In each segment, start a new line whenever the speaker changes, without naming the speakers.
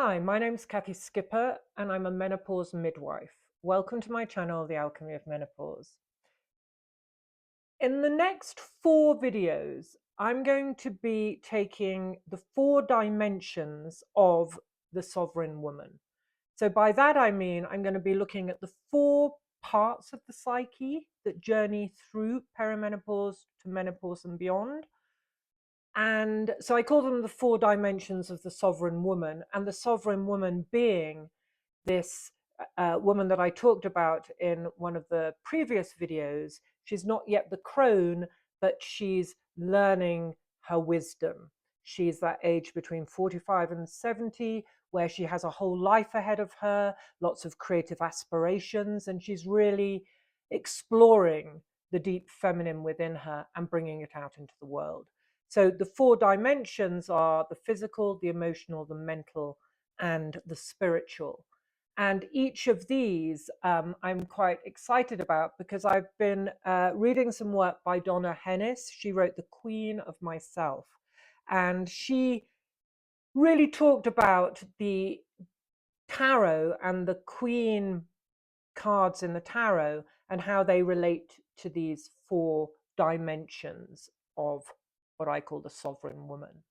Hi, my name's Cathy Skipper and I'm a menopause midwife. Welcome to my channel, The Alchemy of Menopause. In the next 4 videos, I'm going to be taking the 4 dimensions of the sovereign woman. So by that I mean I'm going to be looking at the 4 parts of the psyche that journey through perimenopause to menopause and beyond. And so I call them the 4 dimensions of the sovereign woman, and the sovereign woman being this woman that I talked about in one of the previous videos. She's not yet the crone, but she's learning her wisdom. She's that age between 45 and 70 where she has a whole life ahead of her, lots of creative aspirations, and she's really exploring the deep feminine within her and bringing it out into the world. So the 4 dimensions are the physical, the emotional, the mental, and the spiritual. And each of these I'm quite excited about because I've been reading some work by Donna Hennis. She wrote The Queen of Myself. And she really talked about the tarot and the queen cards in the tarot and how they relate to these 4 dimensions of what I call the sovereign woman.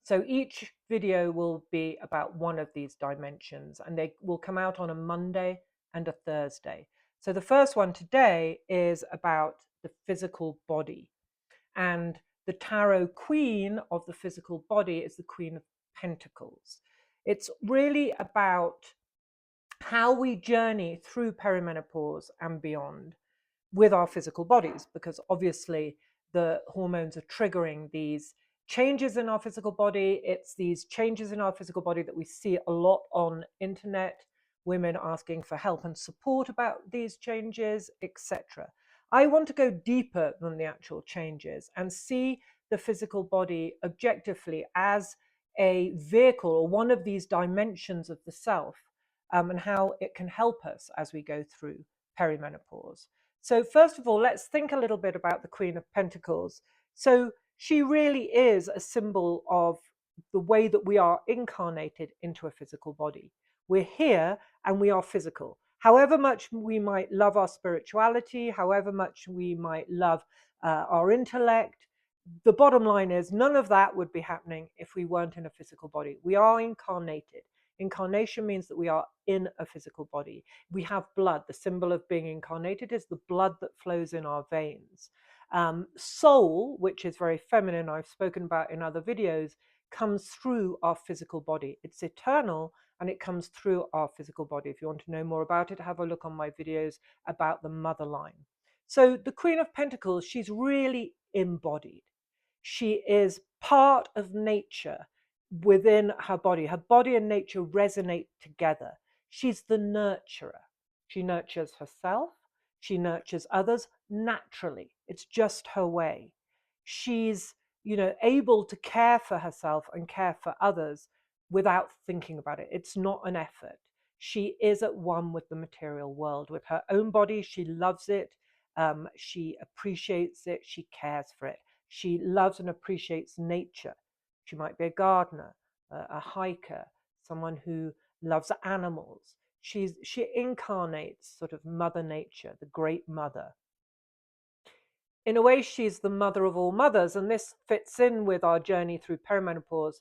So each video will be about one of these dimensions, and they will come out on a Monday and a Thursday. So the first one today is about the physical body, and the tarot queen of the physical body is the Queen of Pentacles. It's really about how we journey through perimenopause and beyond with our physical bodies, because obviously the hormones are triggering these changes in our physical body. It's these changes in our physical body that we see a lot on internet, women asking for help and support about these changes, etc. I want to go deeper than the actual changes and see the physical body objectively as a vehicle or one of these dimensions of the self, and how it can help us as we go through perimenopause. So first of all, let's think a little bit about the Queen of Pentacles. So she really is a symbol of the way that we are incarnated into a physical body. We're here and we are physical. However much we might love our spirituality, however much we might love our intellect, the bottom line is none of that would be happening if we weren't in a physical body. We are incarnated. Incarnation means that we are in a physical body. We have blood. The symbol of being incarnated is the blood that flows in our veins. Soul, which is very feminine, I've spoken about in other videos, comes through our physical body. It's eternal and it comes through our physical body. If you want to know more about it, have a look on my videos about the mother line. So the Queen of Pentacles, she's really embodied. She is part of nature within her body. Her body and nature resonate together. She's the nurturer. She nurtures herself. She nurtures others naturally. It's just her way. She's, able to care for herself and care for others without thinking about it. It's not an effort. She is at one with the material world. With her own body, she loves it. She appreciates it. She cares for it. She loves and appreciates nature. She might be a gardener, a hiker, someone who loves animals. She incarnates sort of Mother Nature, the great mother. In a way, she's the mother of all mothers, and this fits in with our journey through perimenopause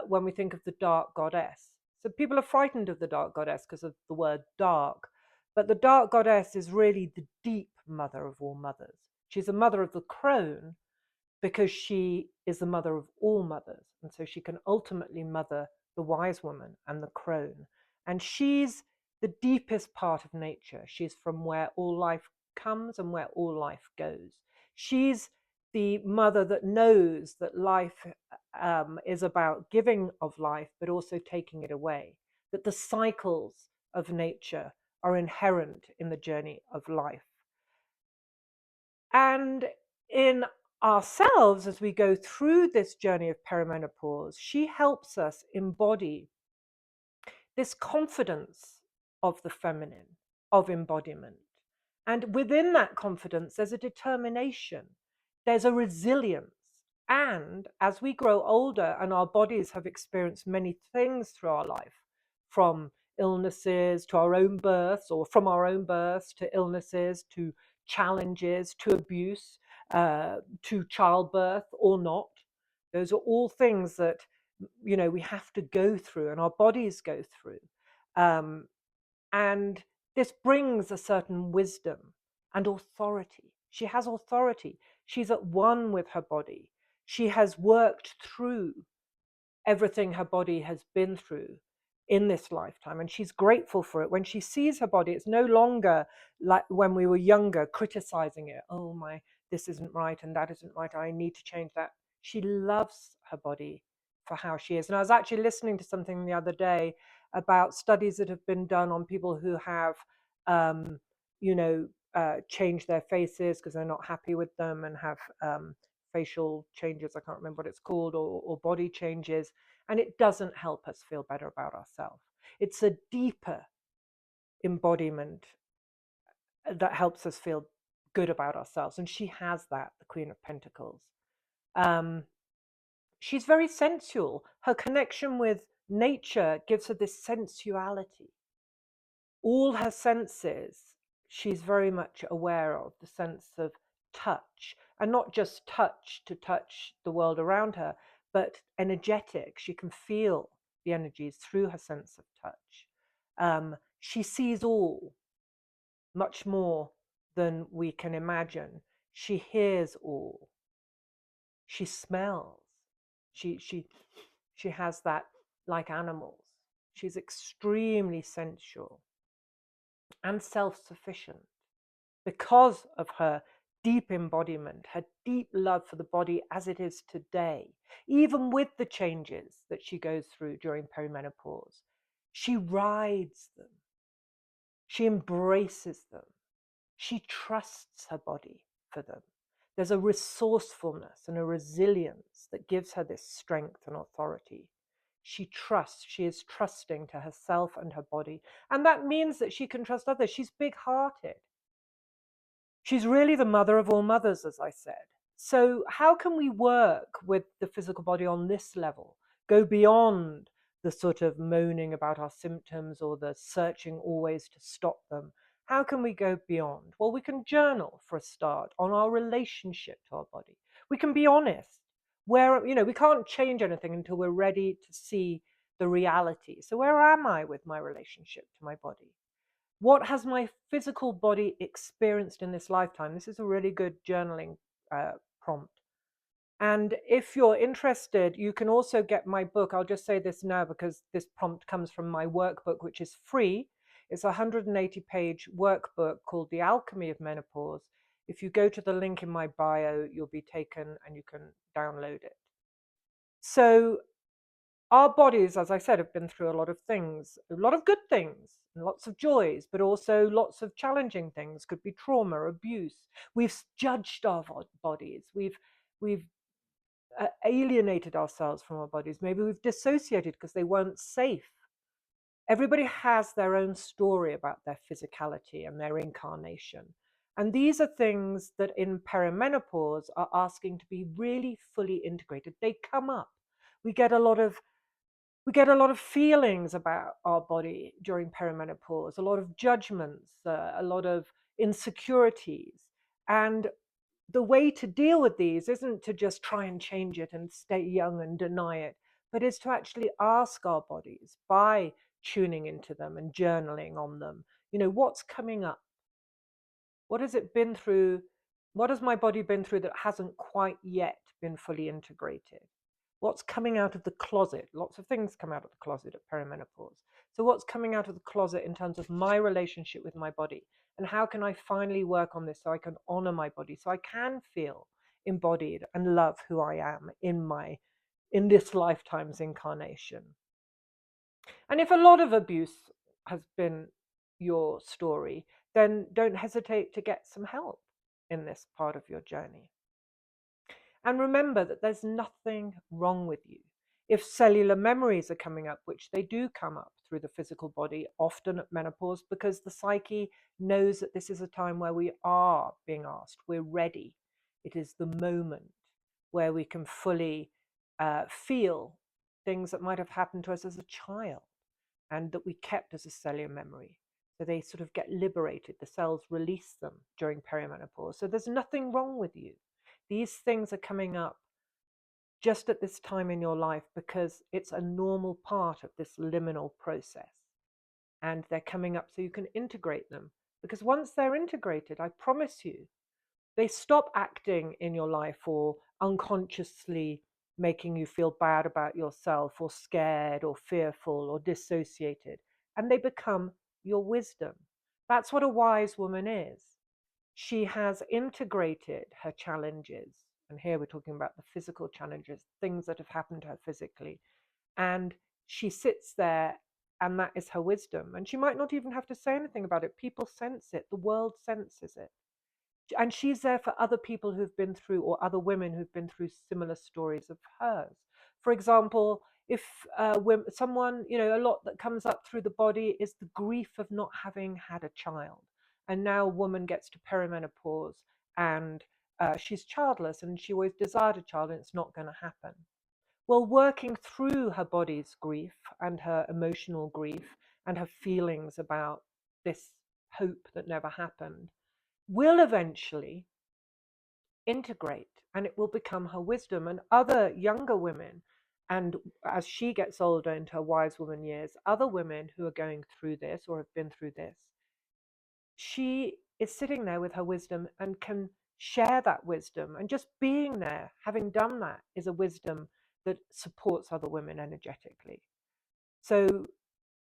when we think of the dark goddess. So people are frightened of the dark goddess because of the word dark, but the dark goddess is really the deep mother of all mothers. She's a mother of the crone, because she is the mother of all mothers. And so she can ultimately mother the wise woman and the crone. And she's the deepest part of nature. She's from where all life comes and where all life goes. She's the mother that knows that life is about giving of life, but also taking it away, that the cycles of nature are inherent in the journey of life. And in ourselves, as we go through this journey of perimenopause, she helps us embody this confidence of the feminine, of embodiment. And within that confidence, there's a determination, there's a resilience. And as we grow older and our bodies have experienced many things through our life, from illnesses to our own births, or from our own births to illnesses, to challenges, to abuse, to childbirth or not. Those are all things that, you know, we have to go through and our bodies go through. And this brings a certain wisdom and authority. She has authority. She's at one with her body. She has worked through everything her body has been through in this lifetime, and she's grateful for it. When she sees her body, it's no longer like when we were younger, criticizing it. Oh my, this isn't right and that isn't right, I need to change that. She loves her body for how she is. And I was actually listening to something the other day about studies that have been done on people who have um, you know, changed their faces because they're not happy with them, and have facial changes, I can't remember what it's called, or body changes, and it doesn't help us feel better about ourselves. It's a deeper embodiment that helps us feel good about ourselves, and she has that, the Queen of Pentacles. She's very sensual. Her connection with nature gives her this sensuality. All her senses, she's very much aware of, the sense of touch, and not just touch to touch the world around her, but energetic. She can feel the energies through her sense of touch. She sees all, much more than we can imagine. She hears all. She smells. She has that, like animals. She's extremely sensual and self-sufficient because of her deep embodiment, her deep love for the body as it is today. Even with the changes that she goes through during perimenopause, she rides them, she embraces them, she trusts her body for them. There's a resourcefulness and a resilience that gives her this strength and authority. She trusts, she is trusting to herself and her body. And that means that she can trust others. She's big-hearted. She's really the mother of all mothers, as I said. So how can we work with the physical body on this level? Go beyond the sort of moaning about our symptoms or the searching always to stop them. How can we go beyond? Well, we can journal for a start on our relationship to our body. We can be honest. Where, you know, we can't change anything until we're ready to see the reality. So where am I with my relationship to my body? What has my physical body experienced in this lifetime? This is a really good journaling prompt. And if you're interested, you can also get my book. I'll just say this now because this prompt comes from my workbook, which is free. It's a 180-page workbook called The Alchemy of Menopause. If you go to the link in my bio, you'll be taken and you can download it. So our bodies, as I said, have been through a lot of things, a lot of good things, and lots of joys, but also lots of challenging things. Could be trauma, abuse. We've judged our bodies. We've alienated ourselves from our bodies. Maybe we've dissociated because they weren't safe. Everybody has their own story about their physicality and their incarnation. And these are things that in perimenopause are asking to be really fully integrated. They come up. We get a lot of feelings about our body during perimenopause, a lot of judgments, a lot of insecurities. And the way to deal with these isn't to just try and change it and stay young and deny it, but is to actually ask our bodies by tuning into them and journaling on them, you know, what's coming up? What has it been through? What has my body been through that hasn't quite yet been fully integrated? What's coming out of the closet? Lots of things come out of the closet at perimenopause. So what's coming out of the closet in terms of my relationship with my body? And how can I finally work on this so I can honor my body, so I can feel embodied and love who I am in this lifetime's incarnation? And if a lot of abuse has been your story, then don't hesitate to get some help in this part of your journey. And remember that there's nothing wrong with you. If cellular memories are coming up, which they do come up through the physical body, often at menopause, because the psyche knows that this is a time where we are being asked, we're ready. It is the moment where we can fully feel things that might have happened to us as a child. and that we kept as a cellular memory. So they sort of get liberated. The cells release them during perimenopause. So there's nothing wrong with you. These things are coming up just at this time in your life because it's a normal part of this liminal process. And they're coming up so you can integrate them. Because once they're integrated, I promise you, they stop acting in your life or unconsciously making you feel bad about yourself or scared or fearful or dissociated. And they become your wisdom. That's what a wise woman is. She has integrated her challenges. And here we're talking about the physical challenges, things that have happened to her physically. And she sits there, and that is her wisdom. And she might not even have to say anything about it. People sense it, the world senses it. And she's there for other people who've been through, or other women who've been through similar stories of hers. For example, if someone, a lot that comes up through the body is the grief of not having had a child. And now a woman gets to perimenopause and she's childless and she always desired a child and it's not going to happen. Well, working through her body's grief and her emotional grief and her feelings about this hope that never happened will eventually integrate, and it will become her wisdom. And other younger women, and as she gets older into her wise woman years, other women who are going through this or have been through this, she is sitting there with her wisdom and can share that wisdom. And just being there, having done that, is a wisdom that supports other women energetically. So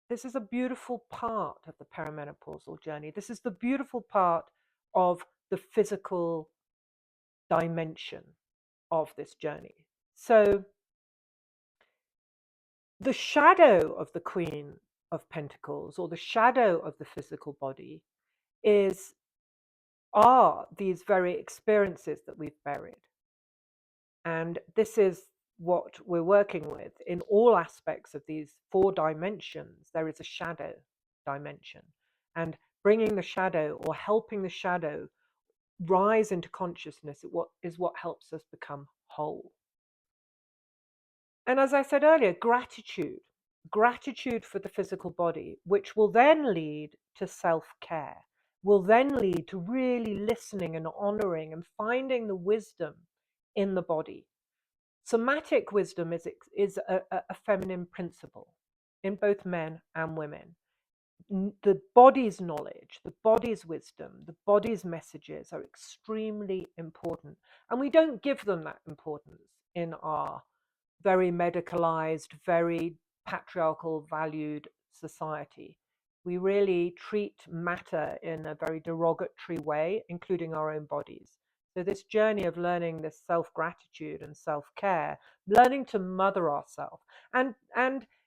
this is a beautiful part of the perimenopausal journey. This is the beautiful part of the physical dimension of this journey. So the shadow of the Queen of Pentacles, or the shadow of the physical body, are these very experiences that we've buried. And this is what we're working with in all aspects of these 4 dimensions. There is a shadow dimension, and bringing the shadow or helping the shadow rise into consciousness is what helps us become whole. And as I said earlier, gratitude for the physical body, which will then lead to self-care, will then lead to really listening and honoring and finding the wisdom in the body. Somatic wisdom is a feminine principle in both men and women. The body's knowledge, the body's wisdom, the body's messages are extremely important. And we don't give them that importance in our very medicalized, very patriarchal valued society. We really treat matter in a very derogatory way, including our own bodies. So this journey of learning this self-gratitude and self-care, learning to mother ourselves. And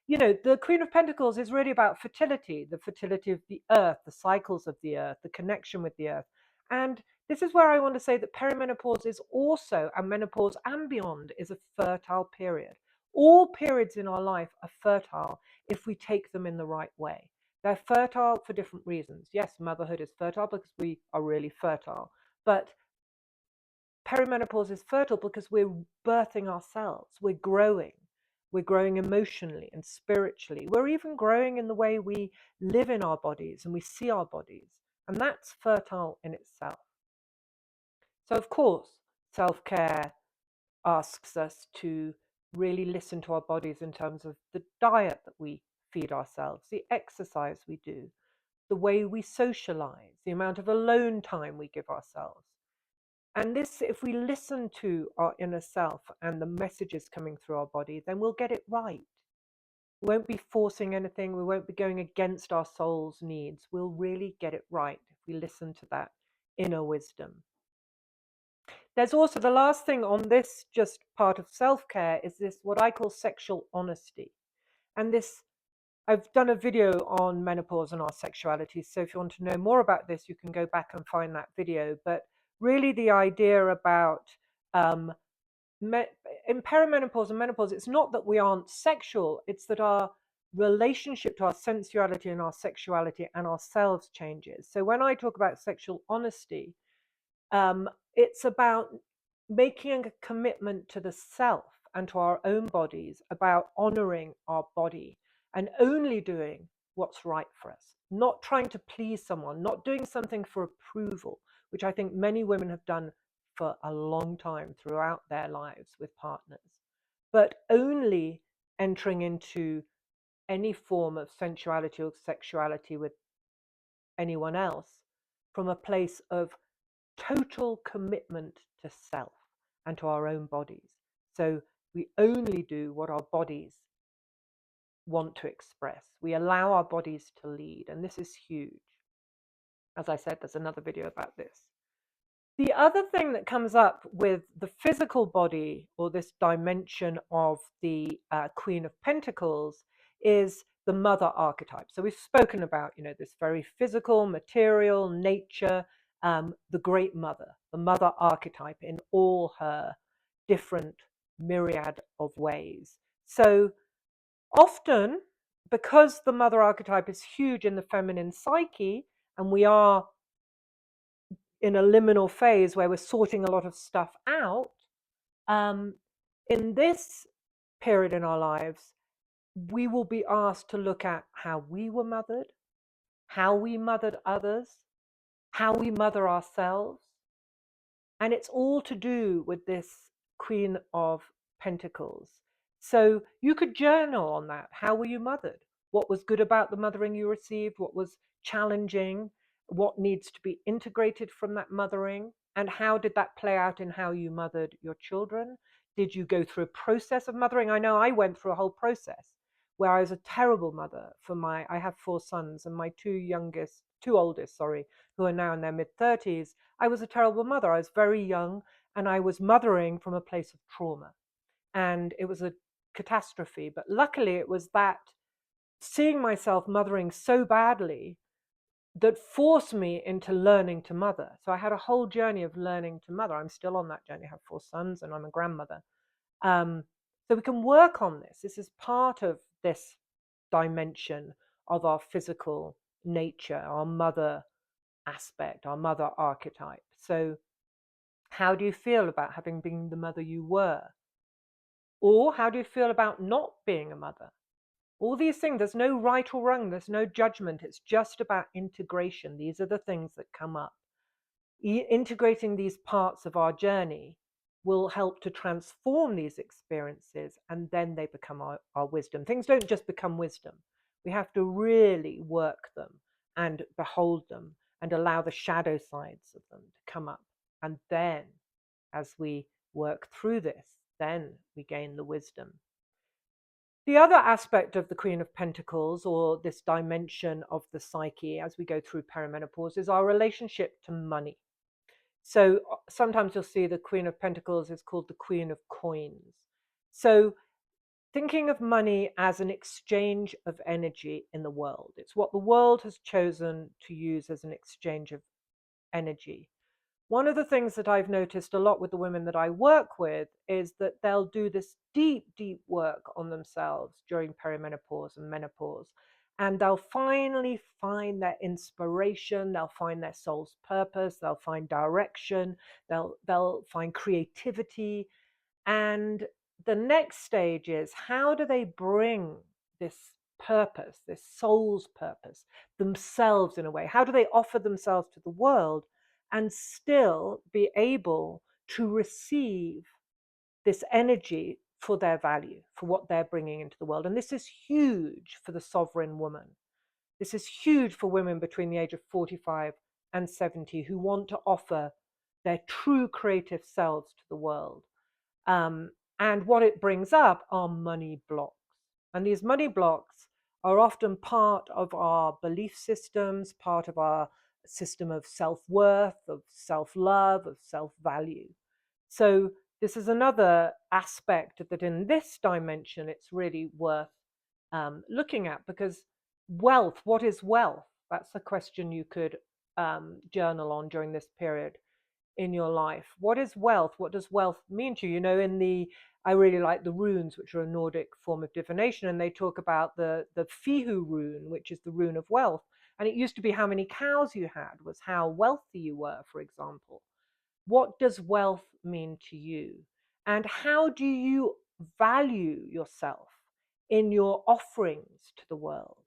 the Queen of Pentacles is really about fertility, the fertility of the earth, the cycles of the earth, the connection with the earth. And this is where I want to say that perimenopause is also, and menopause and beyond, is a fertile period. All periods in our life are fertile if we take them in the right way. They're fertile for different reasons. Yes, motherhood is fertile because we are really fertile. But perimenopause is fertile because we're birthing ourselves. We're growing. We're growing emotionally and spiritually. We're even growing in the way we live in our bodies and we see our bodies. And that's fertile in itself. So, of course, self-care asks us to really listen to our bodies in terms of the diet that we feed ourselves, the exercise we do, the way we socialize, the amount of alone time we give ourselves. And this, if we listen to our inner self and the messages coming through our body, then we'll get it right. We won't be forcing anything. We won't be going against our soul's needs. We'll really get it right if we listen to that inner wisdom. There's also the last thing on this just part of self-care is this, what I call sexual honesty. And this, I've done a video on menopause and our sexuality. So if you want to know more about this, you can go back and find that video. But really the idea about in perimenopause and menopause, it's not that we aren't sexual, it's that our relationship to our sensuality and our sexuality and ourselves changes. So when I talk about sexual honesty, it's about making a commitment to the self and to our own bodies, about honoring our body and only doing what's right for us, not trying to please someone, not doing something for approval, which I think many women have done for a long time throughout their lives with partners, but only entering into any form of sensuality or sexuality with anyone else from a place of total commitment to self and to our own bodies. So we only do what our bodies want to express. We allow our bodies to lead, and this is huge. As I said, there's another video about this. The other thing that comes up with the physical body, or this dimension of the Queen of Pentacles, is the mother archetype. So we've spoken about, this very physical, material, nature, the great mother, the mother archetype in all her different myriad of ways. So often, because the mother archetype is huge in the feminine psyche, and we are in a liminal phase where we're sorting a lot of stuff out, in this period in our lives, we will be asked to look at how we were mothered, how we mothered others, how we mother ourselves. And it's all to do with this Queen of Pentacles. So you could journal on that. How were you mothered? What was good about the mothering you received? What was challenging? What needs to be integrated from that mothering? And how did that play out in how you mothered your children? Did you go through a process of mothering? I know I went through a whole process where I was a terrible mother for I have 4 sons, and my two oldest, who are now in their mid-30s. I was a terrible mother. I was very young, and I was mothering from a place of trauma. And it was a catastrophe. But luckily, it was that seeing myself mothering so badly that forced me into learning to mother. So I had a whole journey of learning to mother. I'm still on that journey. I have 4 sons, and I'm a grandmother. So we can work on this. This is part of this dimension of our physical nature, our mother aspect, our mother archetype. So how do you feel about having been the mother you were? Or how do you feel about not being a mother? All these things, there's no right or wrong, there's no judgment. It's just about integration. These are the things that come up. Integrating these parts of our journey will help to transform these experiences, and then they become our wisdom. Things don't just become wisdom. We have to really work them and behold them and allow the shadow sides of them to come up. And then, as we work through this, then we gain the wisdom. The other aspect of the Queen of Pentacles, or this dimension of the psyche as we go through perimenopause, is our relationship to money. So sometimes you'll see the Queen of Pentacles is called the Queen of Coins. So thinking of money as an exchange of energy in the world. It's what the world has chosen to use as an exchange of energy. One of the things that I've noticed a lot with the women that I work with is that they'll do this deep, deep work on themselves during perimenopause and menopause. And they'll finally find their inspiration, they'll find their soul's purpose, they'll find direction, they'll find creativity. And the next stage is, how do they bring this purpose, this soul's purpose, themselves in a way? How do they offer themselves to the world and still be able to receive this energy for their value, for what they're bringing into the world? And this is huge for the sovereign woman. This is huge for women between the age of 45 and 70 who want to offer their true creative selves to the world. And what it brings up are money blocks. And these money blocks are often part of our belief systems, part of our system of self-worth, of self-love, of self-value. So this is another aspect that in this dimension, it's really worth looking at, because wealth, what is wealth? That's a question you could journal on during this period in your life. What is wealth? What does wealth mean to you? I really like the runes, which are a Nordic form of divination, and they talk about the Fihu rune, which is the rune of wealth. And it used to be how many cows you had was how wealthy you were, for example. What does wealth mean to you? And how do you value yourself in your offerings to the world.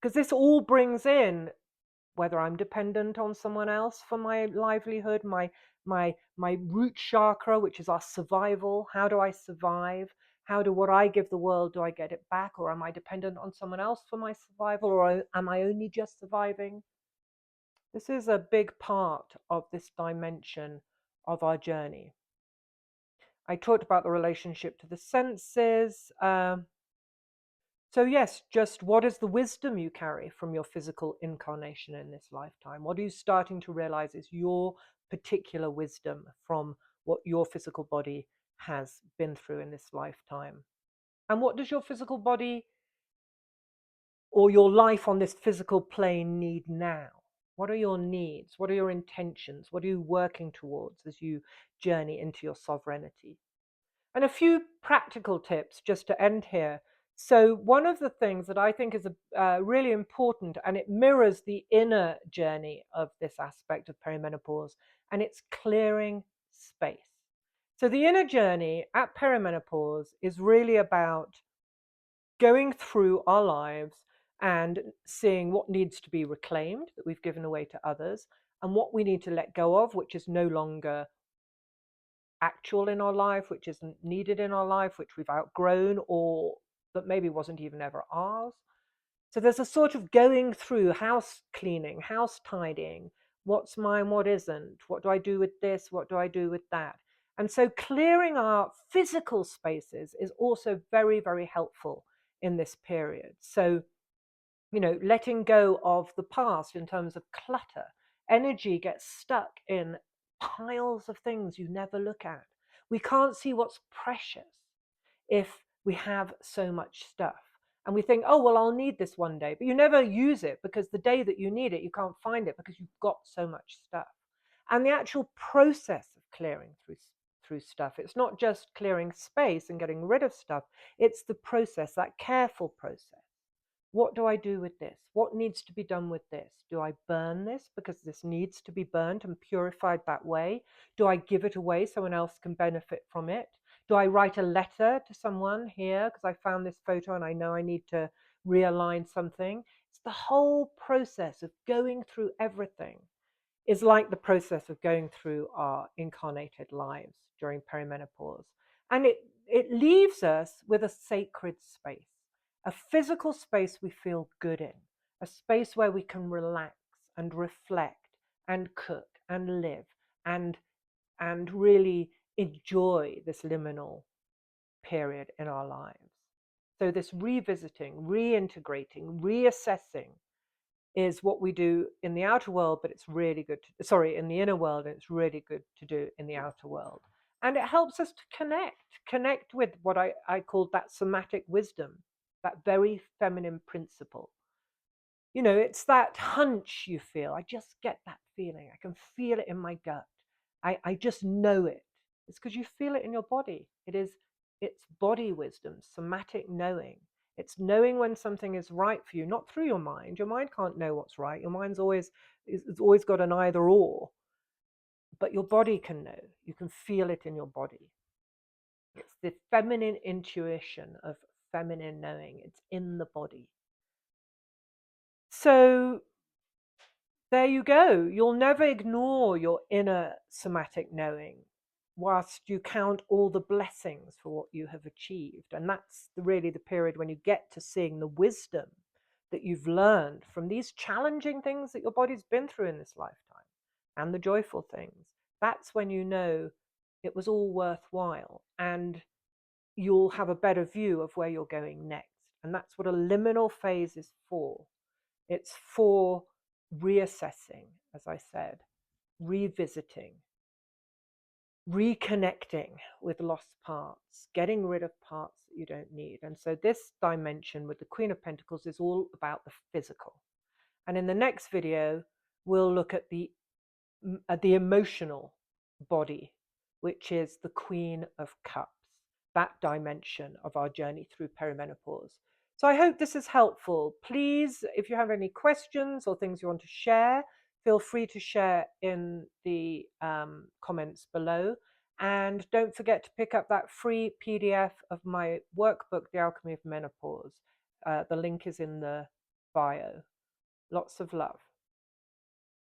Because this all brings in whether I'm dependent on someone else for my livelihood, my root chakra, which is our survival. How do I survive? How do what I give the world, do I get it back? Or am I dependent on someone else for my survival? Or am I only just surviving? This is a big part of this dimension of our journey. I talked about the relationship to the senses. So yes, just what is the wisdom you carry from your physical incarnation in this lifetime? What are you starting to realize is your particular wisdom from what your physical body has been through in this lifetime? And what does your physical body or your life on this physical plane need now? What are your needs? What are your intentions? What are you working towards as you journey into your sovereignty? And a few practical tips just to end here. So one of the things that I think is really important, and it mirrors the inner journey of this aspect of perimenopause, and it's clearing space. So the inner journey at perimenopause is really about going through our lives and seeing what needs to be reclaimed that we've given away to others, and what we need to let go of, which is no longer actual in our life, which isn't needed in our life, which we've outgrown, or that maybe wasn't even ever ours. So there's a sort of going through house cleaning, house tidying, what's mine, what isn't, what do I do with this, what do I do with that. And so clearing our physical spaces is also very, very helpful in this period. So, you know, letting go of the past in terms of clutter. Energy gets stuck in piles of things you never look at. We can't see what's precious if we have so much stuff. And we think, oh, well, I'll need this one day. But you never use it because the day that you need it, you can't find it because you've got so much stuff. And the actual process of clearing through stuff, it's not just clearing space and getting rid of stuff. It's the process, that careful process. What do I do with this? What needs to be done with this? Do I burn this because this needs to be burnt and purified that way? Do I give it away so someone else can benefit from it? Do I write a letter to someone here because I found this photo and I know I need to realign something? It's the whole process of going through everything is like the process of going through our incarnated lives during perimenopause. And it leaves us with a sacred space, a physical space we feel good in, a space where we can relax and reflect and cook and live and really enjoy this liminal period in our lives. So this revisiting, reintegrating, reassessing is what we do in the outer world, but it's really good in the inner world, and it's really good to do in the outer world. And it helps us to connect with what I called that somatic wisdom, that very feminine principle. You know, it's that hunch you feel. I just get that feeling. I can feel it in my gut. I just know it. It's because you feel it in your body. It's body wisdom, somatic knowing. It's knowing when something is right for you, not through your mind. Your mind can't know what's right. Your mind's it's always got an either or. But your body can know. You can feel it in your body. It's the feminine intuition of feminine knowing. It's in the body. So there you go. You'll never ignore your inner somatic knowing whilst you count all the blessings for what you have achieved. And that's really the period when you get to seeing the wisdom that you've learned from these challenging things that your body's been through in this lifetime and the joyful things. That's when you know it was all worthwhile, and you'll have a better view of where you're going next. And that's what a liminal phase is for. It's for reassessing, as I said, revisiting, reconnecting with lost parts, getting rid of parts that you don't need. And so this dimension with the Queen of Pentacles is all about the physical. And in the next video, we'll look at the emotional body, which is the Queen of Cups, that dimension of our journey through perimenopause. So I hope this is helpful. Please, if you have any questions or things you want to share, feel free to share in the comments below. And don't forget to pick up that free PDF of my workbook, The Alchemy of Menopause. The link is in the bio. Lots of love.